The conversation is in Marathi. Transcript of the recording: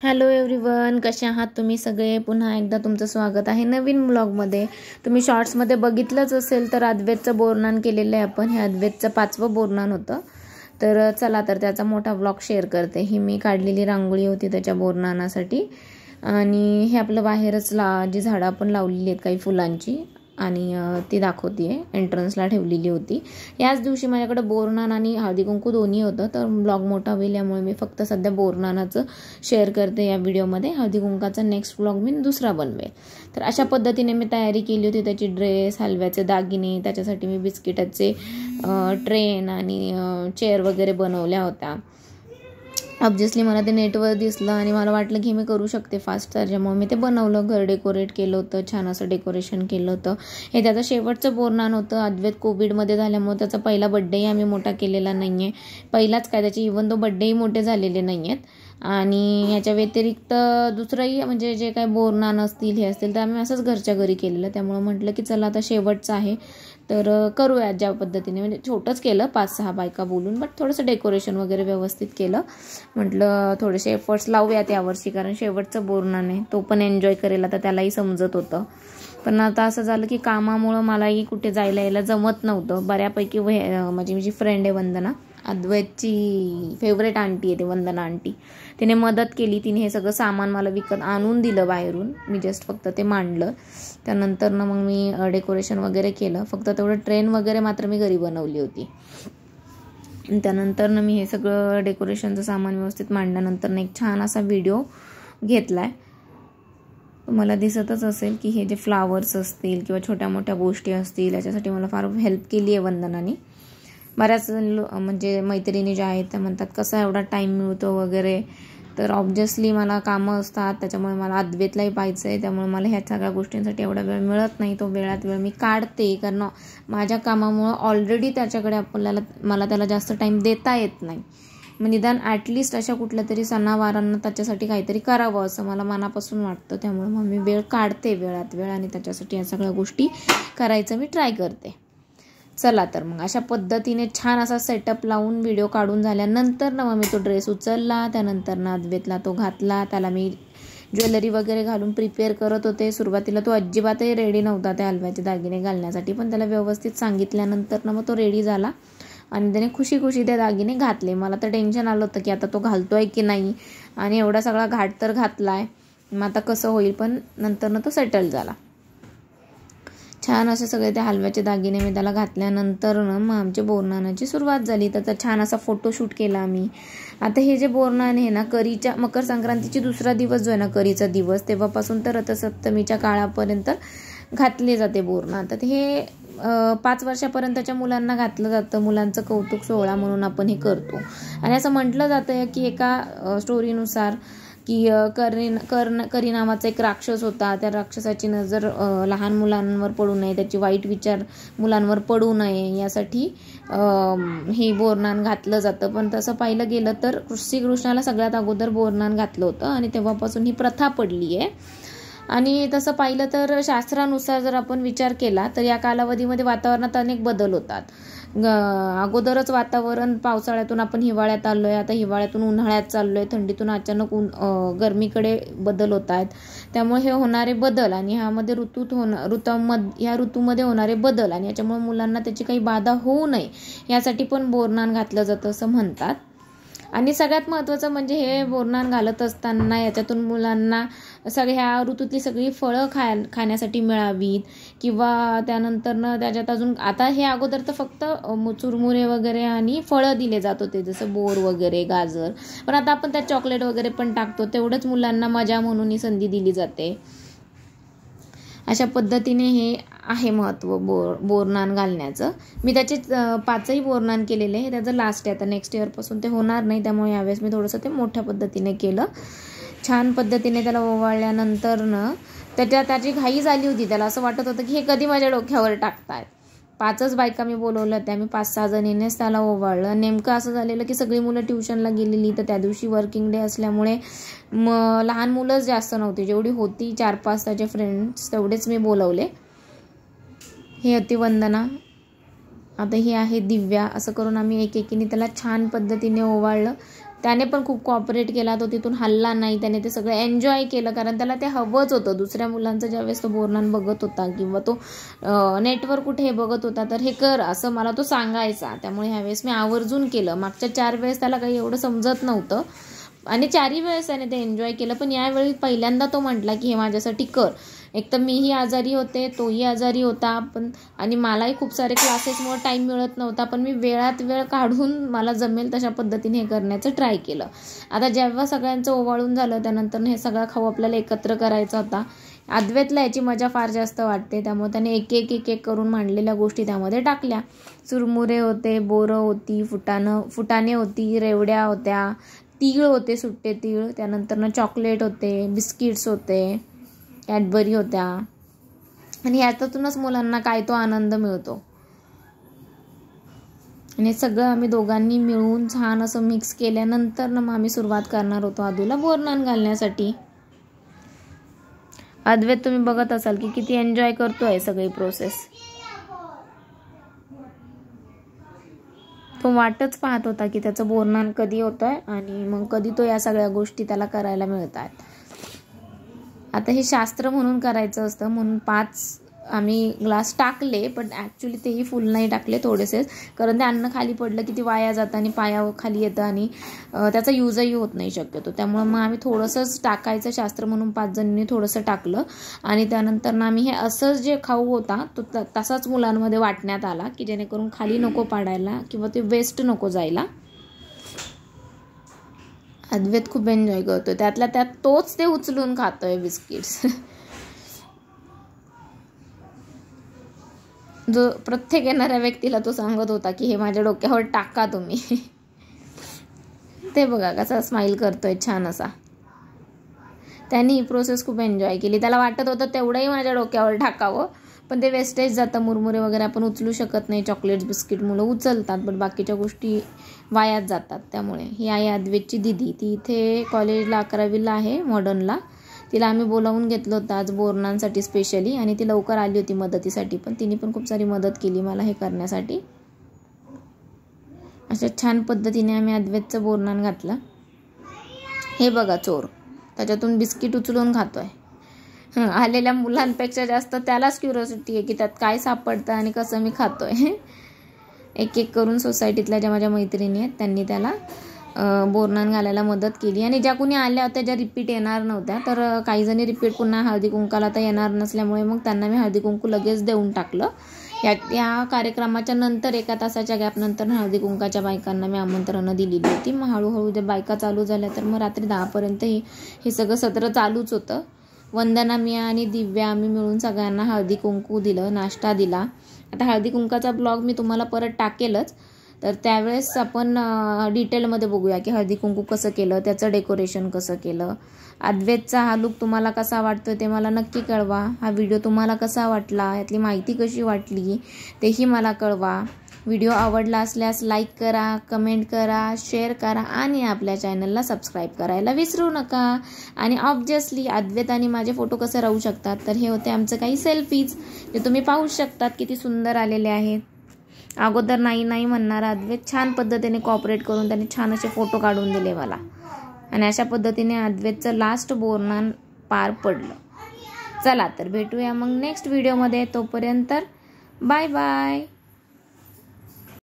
हॅलो एव्हरीवन, कसे आहात तुम्ही सगळे? पुन्हा एकदा तुमचं स्वागत आहे नवीन ब्लॉगमध्ये. तुम्ही शॉर्ट्समध्ये बघितलंच असेल तर अद्वैतचं बोरनान केलेलं आहे आपण. हे अद्वैतचं 5वं बोरनान होतं. तर चला तर त्याचा मोठा ब्लॉग शेअर करते. ही मी काढलेली रांगोळी होती त्याच्या बोरनानासाठी. आणि हे आपलं बाहेरच जी झाडं आपण लावलेली आहेत काही फुलांची आणि ती दाखवते. एंट्रन्सला ठेवलेली होती. याच दिवशी माझ्याकडे बोरनान आणि हळदी कुंकू दोन्ही होतं. तर ब्लॉग मोठा होईल यामुळे मी फक्त सध्या बोरनानाचं शेअर करते या व्हिडिओमध्ये. हळदी कुंकाचा नेक्स्ट ब्लॉग मी दुसरा बनवेल. तर अशा पद्धतीने मी तयारी केली होती. त्याची ड्रेस, हलव्याचे दागिने, त्याच्यासाठी मी बिस्किटाचे ट्रेन आणि चेअर वगैरे बनवल्या होत्या. ऑब्व्हियसली मला ते नेटवर दिसलं आणि मला वाटलं की मी करू शकते फास्ट, त्याच्यामुळे मी ते बनवलं. घर डेकोरेट केलं होतं, छान असं डेकोरेशन केलं होतं. हे त्याचं शेवटचं बोरनान होतं. अद्वैत कोविडमध्ये झाल्यामुळे त्याचा पहिला बड्डेही आम्ही मोठा केलेला नाही आहे. पहिलाच काय, त्याचे इव्हन तो बड्डेही मोठे झालेले नाही आहेत. आणि याच्या व्यतिरिक्त दुसरंही म्हणजे जे काही बोरनान असतील हे असतील तर आम्ही असंच घरच्या घरी केलेलं. त्यामुळे म्हटलं की चला आता शेवटचं आहे तर करूयात ज्या पद्धतीने. म्हणजे छोटंच केलं, 5-6 बायका बोलून, बट थोडंसं डेकोरेशन वगैरे व्यवस्थित केलं. म्हटलं थोडेसे एफर्ट्स लावूयात यावर्षी, कारण शेवटचं बोरनान आहे. तो पण एन्जॉय करेल आता, त्यालाही समजत होतं. पण आता असं झालं की कामामुळं मलाही कुठे जायला यायला जमत नव्हतं. बऱ्यापैकी माझी जी फ्रेंड आहे वंदना, अद्वैतची फेवरेट आंटी आहे ती वंदना आंटी, तिने मदत केली. तिने हे सगळं सामान मला विकत आणून दिलं बाहेरून. मी जस्ट फक्त ते मांडलं. त्यानंतर मग मी डेकोरेशन वगैरे केलं. फक्त तेवढं ट्रेन वगैरे मात्र मी घरी बनवली होती. त्यानंतर मी हे सगळं डेकोरेशनचं सामान व्यवस्थित मांडल्यानंतर एक छान असा व्हिडिओ घेतला आहे. मला दिसतच असेल की हे जे फ्लावर्स असतील किंवा छोट्या मोठ्या गोष्टी असतील याच्यासाठी मला फार हेल्प केली आहे वंदनाने. बऱ्याच म्हणजे मैत्रिणी ज्या आहेत त्या म्हणतात कसा एवढा टाईम मिळतो वगैरे. तर ऑब्व्हियसली मला कामं असतात, त्याच्यामुळे मला अद्वैतलाही पाहायचं आहे. त्यामुळे मला ह्या सगळ्या गोष्टींसाठी एवढा वेळ मिळत नाही. तो वेळात वेळ मी काढते, कारण माझ्या कामामुळं ऑलरेडी त्याच्याकडे मला त्याला जास्त टाईम देता येत नाही. मग निदान ॲटलिस्ट अशा कुठल्या तरी सणावारांना त्याच्यासाठी काहीतरी करावं असं मला मनापासून वाटतं. त्यामुळे मग मी वेळ काढते वेळात वेळ आणि त्याच्यासाठी या सगळ्या गोष्टी करायचं मी ट्राय करते. चला तर मग अशा पद्धतीने छान असा सेटअप लावून व्हिडिओ काढून झाल्यानंतर मग मी तो ड्रेस उचलला. त्यानंतर अद्वैतला तो घातला. त्याला मी ज्वेलरी वगैरे घालून प्रिपेअर करत होते. सुरुवातीला तो अजिबातही रेडी नव्हता त्या हलव्याचे दागिने घालण्यासाठी, पण त्याला व्यवस्थित सांगितल्यानंतर मग तो रेडी झाला आणि त्याने खुशी खुशी ते दागिने घातले. मला तर टेन्शन आलं होतं की आता तो घालतोय की नाही, आणि एवढा सगळा घाट तर घातलाय, मग आता कसं होईल. पण नंतर तो सेटल झाला. छान असे सगळे ते हलव्याचे दागिने मी त्याला घातल्यानंतर मग आमच्या बोरनानाची सुरुवात झाली. त्याचा छान असा फोटोशूट केला आम्ही. आता हे जे बोरनान आहे ना, करीच्या मकर संक्रांतीची दुसरा दिवस जो आहे ना, करीचा दिवस, तेव्हापासून तर रथसप्तमीच्या काळापर्यंत घातले जाते बोरनान. तर हे 5 वर्षापर्यंतच्या मुलांना घातलं जातं. मुलांचं कौतुक सोहळा म्हणून आपण हे करतो. आणि असं म्हटलं जातं की एका स्टोरीनुसार की करी नावाचा एक राक्षस होता. त्या राक्षसाची नजर लहान मुलांवर पडू नये, त्याची वाईट विचार मुलांवर पडू नये यासाठी हे बोरनान घातलं जातं. पण तसं पाहिलं गेलं तर श्रीकृष्णाला सगळ्यात अगोदर बोरनान घातलं होतं आणि तेव्हापासून ही प्रथा पडली आहे. आणि तसं पाहिलं तर शास्त्रानुसार जर आपण विचार केला तर या कालावधीमध्ये वातावरणात अनेक बदल होतात. अगोदरच वातावरण पावसाळ्यातून आपण हिवाळ्यात आलोय, आता हिवाळ्यातून उन्हाळ्यात चाललोय, थंडीतून अचानक गरमीकडे बदल होत आहेत. त्यामुळे हे होणारे बदल आणि ह्यामध्ये ह्या ऋतूमध्ये होणारे बदल आणि याच्यामुळे मुलांना त्याची काही बाधा होऊ नये यासाठी पण बोरनान घातलं जातं असं म्हणतात. आणि सगळ्यात महत्त्वाचं म्हणजे हे बोरनान घालत असताना याच्यातून मुलांना ह्या ऋतूतली सगळी फळं खाण्यासाठी मिळावीत, किंवा त्यानंतर त्याच्यात अजून आता हे अगोदर तर फक्त चुरमुरे वगैरे आणि फळं दिले जात होते जसं बोर वगैरे, गाजर, पण आता आपण त्यात चॉकलेट वगैरे पण टाकतो. तेवढंच मुलांना मजा म्हणून ही संधी दिली जाते. अशा पद्धतीने हे आहे महत्त्व बोरनान घालण्याचं. मी त्याचे 5ही बोरनान केलेले आहे. त्याचं लास्ट आहे, आता नेक्स्ट इयरपासून ते होणार नाही. त्यामुळे यावेळेस मी थोडंसं ते मोठ्या पद्धतीने केलं. छान पद्धतीने त्याला ओवाळल्यानंतर त्याची घाई झाली होती. त्याला असं वाटत होतं की हे कधी माझ्या डोक्यावर टाकतायत. 5च बायका मी बोलवल्या होत्या. मी 5-6 जणींनीच त्याला ओवाळलं. नेमकं असं झालेलं की सगळी मुलं ट्युशनला गेलेली, तर त्या दिवशी वर्किंग डे असल्यामुळे लहान मुलंच जास्त नव्हती. जेवढी होती 4-5 त्याचे फ्रेंड्स तेवढेच मी बोलवले. हे होती वंदना, आता ही आहे दिव्या. असं करून आम्ही एकेकीने त्याला छान पद्धतीने ओवाळलं. त्याने पण खूप कॉपरेट केला, तो तिथून हल्ला नाही, त्याने ते सगळं एन्जॉय केलं कारण त्याला ते हवंच होतं. दुसऱ्या मुलांचं ज्यावेळेस तो बोरनान बघत होता किंवा तो नेटवर कुठे हे बघत होता तर हे कर असं मला तो सांगायचा. त्यामुळे ह्यावेळेस मी आवर्जून केलं. मागच्या 4 वेळेस त्याला काही एवढं समजत नव्हतं आणि 4ही वेळेस त्याने ते एन्जॉय केलं, पण यावेळी पहिल्यांदा तो म्हटला की हे माझ्यासाठी कर. एक तर मीही आजारी होते, तोही आजारी होता, पण आणि मलाही खूप सारे क्लासेसमुळे टाईम मिळत नव्हता, पण मी वेळात वेळ काढून मला जमेल तशा पद्धतीने हे करण्याचं ट्राय केलं. आता जेव्हा सगळ्यांचं ओवाळून झालं त्यानंतर हे सगळा खाऊ आपल्याला एकत्र करायचा होता. अद्वैतला याची मजा फार जास्त वाटते, त्यामुळे त्याने एक एक करून मांडलेल्या गोष्टी त्यामध्ये टाकल्या. चुरमुरे होते, बोरं होती, फुटाणे होती, रेवड्या होत्या, तीळ होते, सुट्टे तीळ, त्यानंतर चॉकलेट होते, बिस्किट्स होते, कॅडबरी होत्या आणि ह्याच्यातूनच मुलांना काय तो आनंद मिळतो. आणि सगळं आम्ही दोघांनी मिळून छान असं मिक्स केल्यानंतर मग आम्ही सुरुवात करणार होतो आदूला बोरनान घालण्यासाठी. अद्वैत तुम्ही बघत असाल की किती एन्जॉय करतोय सगळी प्रोसेस. तो वाटच पाहत होता की त्याचं बोरनान कधी होतंय आणि मग कधी तो या सगळ्या गोष्टी त्याला करायला मिळतात. आता हे शास्त्र म्हणून करायचं असतं म्हणून 5 आम्ही ग्लास टाकले, पण ॲक्च्युली तेही फुल नाही टाकले, थोडेसेच, कारण ते अन्न खाली पडलं की ती वाया जातं आणि पायावर खाली येतं आणि त्याचा यूजही होत नाही शक्यतो. त्यामुळे मग आम्ही थोडंसंच टाकायचं शास्त्र म्हणून 5 जणांनी थोडंसं टाकलं आणि त्यानंतर ना आम्ही हे असंच जे खाऊ होता तो तसाच मुलांमध्ये वाटण्यात आला की जेणेकरून खाली नको पाडायला किंवा ते वेस्ट नको जायला. अद्वैत खूप एन्जॉय करतोय, त्यातल्या त्यात तोच ते उचलून खातोय बिस्किट्स. जो प्रत्येक येणाऱ्या व्यक्तीला तो सांगत होता की हे माझ्या डोक्यावर टाका तुम्ही. ते बघा कसा स्माइल करतोय छान असा. त्यांनी ही प्रोसेस खूप एन्जॉय केली. त्याला वाटत होतं तेवढंही माझ्या डोक्यावर टाकावं, पण ते वेस्टेज जातं. मुरमुरे वगैरे आपण उचलू शकत नाही, चॉकलेट्स बिस्किट मुलं उचलतात, पण बाकीच्या गोष्टी वायात जातात. त्यामुळे ही आहे अद्वैतची दिदी, ती इथे कॉलेजला 11वीला आहे मॉडर्नला. तिला आम्ही बोलावून घेतलं होतं आज बोरनांसाठी स्पेशली आणि ती लवकर आली होती मदतीसाठी, पण तिने पण खूप सारी मदत केली मला हे करण्यासाठी. अशा छान पद्धतीने आम्ही अद्वैतचं बोरनान घातलं. हे बघा चोर त्याच्यातून बिस्किट उचलून खातोय. आलेल्या मुलांपेक्षा जास्त त्यालाच क्युरिओसिटी आहे की त्यात काय सापडतं आणि कसं मी खातोय. एक करून सोसायटीतल्या ज्या माझ्या मैत्रिणी आहेत त्यांनी त्याला बोरनान घालायला मदत केली आणि ज्या कुणी आल्या होत्या ज्या रिपीट येणार नव्हत्या, तर काही जणी रिपीट पुन्हा हळदी कुंकाला तर येणार नसल्यामुळे मग त्यांना मी हळदी कुंकू लगेच देऊन टाकलं. या कार्यक्रमाच्या नंतर 1 तासाच्या गॅपनंतर हळदी कुंकाच्या बायकांना मी आमंत्रणं दिलेली होती. मग हळूहळू ज्या बायका चालू झाल्या तर मग रात्री 10पर्यंत हे सगळं सत्र चालूच होतं. वंदना, मी आणि दिव्या आम्ही मिळून सगळ्यांना हळदी कुंकू दिलं, नाश्ता दिला. आता हळदी कुंकाचा ब्लॉग मी तुम्हाला परत टाकेलच, तर त्यावेळेस आपण डिटेलमध्ये बघूया की हळदी कुंकू कसं केलं, त्याचं डेकोरेशन कसं केलं. अद्वैतचा हा लुक तुम्हाला कसा वाटतोय ते मला नक्की कळवा. हा व्हिडिओ तुम्हाला कसा वाटला, यातली माहिती कशी वाटली तेही मला कळवा. व्हिडिओ आवडला असल्यास लाईक करा, कमेंट करा, शेअर करा आणि आपल्या चॅनलला सबस्क्राईब करायला विसरू नका. आणि ऑब्व्हियसली अद्वैत आणि माझे फोटो कसे राहू शकतात, तर हे होते आमचं काही सेल्फीज जे तुम्ही पाहू शकतात किती सुंदर आलेले आहेत. अगोदर नाही म्हणणारा अद्वैत छान पद्धतीने कॉपरेट करून त्याने छान असे फोटो काढून दिले मला आणि अशा पद्धतीने अद्वैतचं लास्ट बोरनान पार पडलं. चला तर भेटूया मग नेक्स्ट व्हिडिओमध्ये. तोपर्यंत बाय बाय.